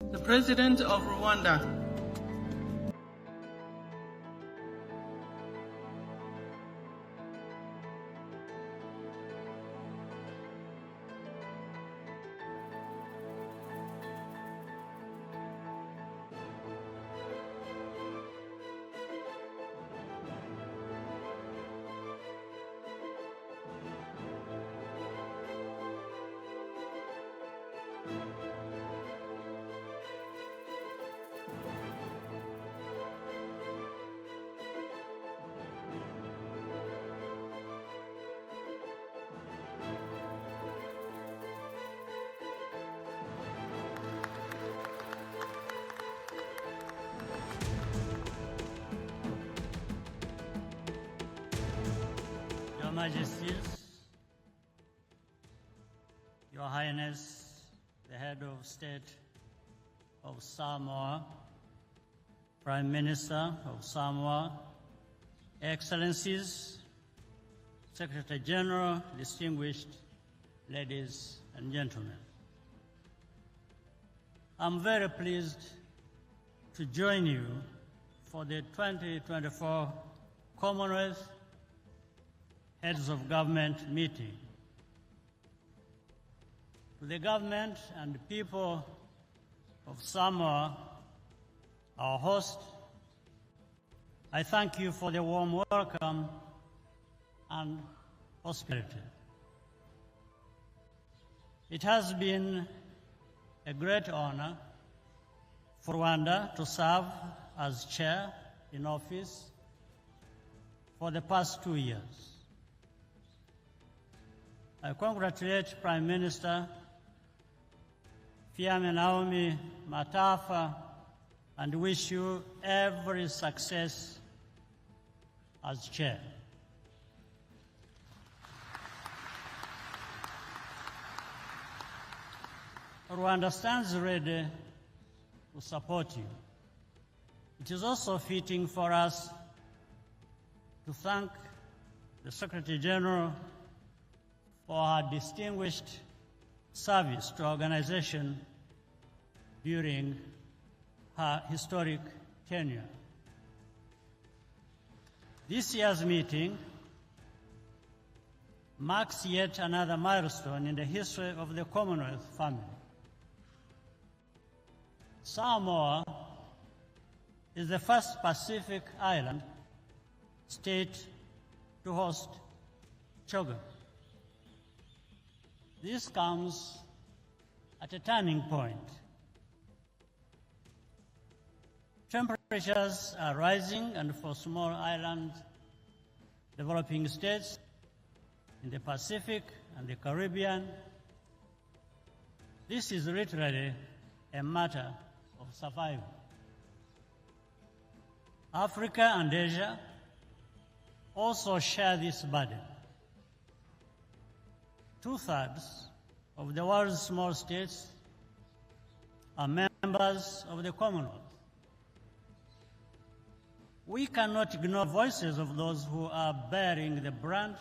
The President of Rwanda. Your Majesties, Your Highness, the Head of State of Samoa, Prime Minister of Samoa, Excellencies, Secretary General, distinguished ladies and gentlemen. I'm very pleased to join you for the 2024 Commonwealth Heads of Government meeting. To the government and the people of Samoa, our host, I thank you for the warm welcome and hospitality. It has been a great honor for Rwanda to serve as chair in office for the past 2 years. I congratulate Prime Minister Fiame Naomi Matafa and wish you every success as chair. Rwanda stands ready to support you. It is also fitting for us to thank the Secretary General for her distinguished service to our organization during her historic tenure. This year's meeting marks yet another milestone in the history of the Commonwealth family. Samoa is the first Pacific island state to host Kagame. This comes at a turning point. Temperatures are rising, and for small island developing states in the Pacific and the Caribbean, this is literally a matter of survival. Africa and Asia also share this burden. 2/3 of the world's small states are members of the Commonwealth. We cannot ignore voices of those who are bearing the brunt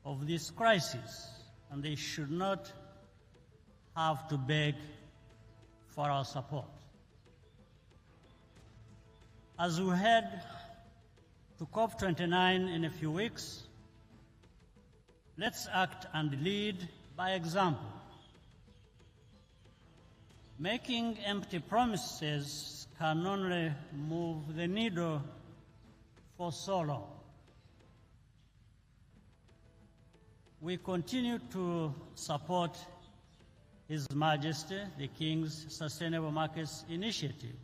of this crisis, and they should not have to beg for our support. As we head to COP29 in a few weeks, let's act and lead by example. Making empty promises can only move the needle for so long. We continue to support His Majesty the King's Sustainable Markets Initiative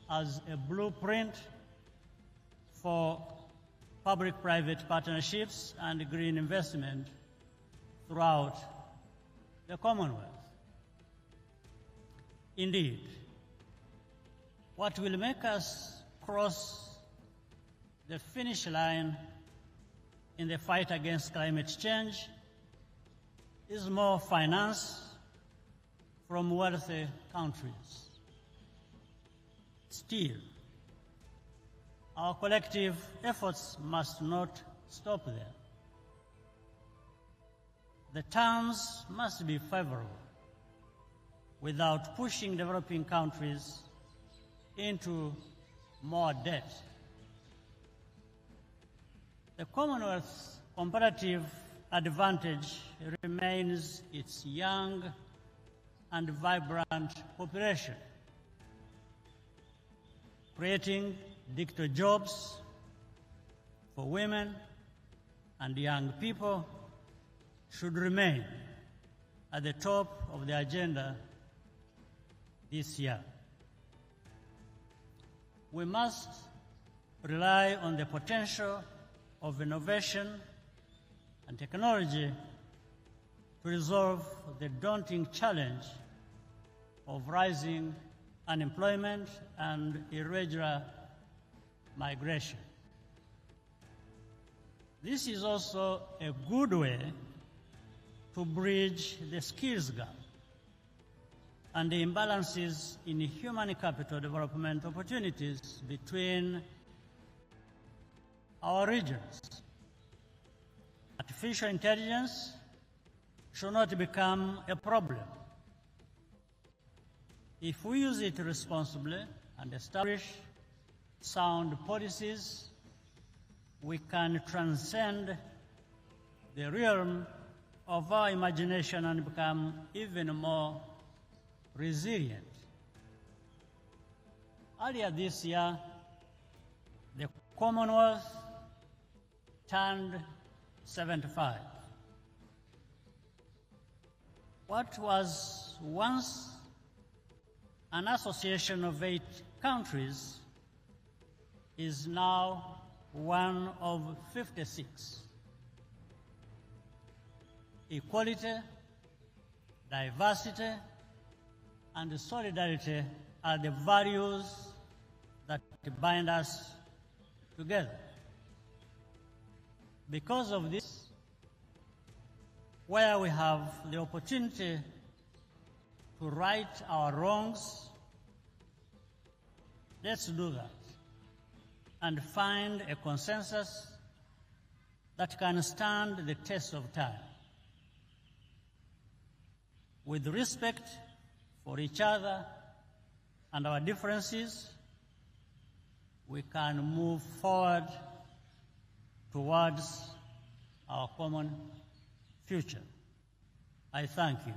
as a blueprint for public-private partnerships and green investment throughout the Commonwealth. Indeed, what will make us cross the finish line in the fight against climate change is more finance from wealthy countries. Still, our collective efforts must not stop there. The terms must be favorable. without pushing developing countries into more debt. The Commonwealth's comparative advantage remains its young and vibrant population. Creating digital jobs for women and young people should remain at the top of the agenda this year. We must rely on the potential of innovation and technology to resolve the daunting challenge of rising unemployment and irregular migration. This is also a good way to bridge the skills gap and the imbalances in human capital development opportunities between our regions. Artificial intelligence should not become a problem. If we use it responsibly and establish sound policies, we can transcend the realm of our imagination and become even more resilient. Earlier this year, the Commonwealth turned 75. What was once an association of 8 countries is now one of 56. Equality, diversity, and solidarity are the values that bind us together. Because of this, where we have the opportunity to right our wrongs, let's do that and find a consensus that can stand the test of time. With respect for each other and our differences, we can move forward towards our common future. I thank you.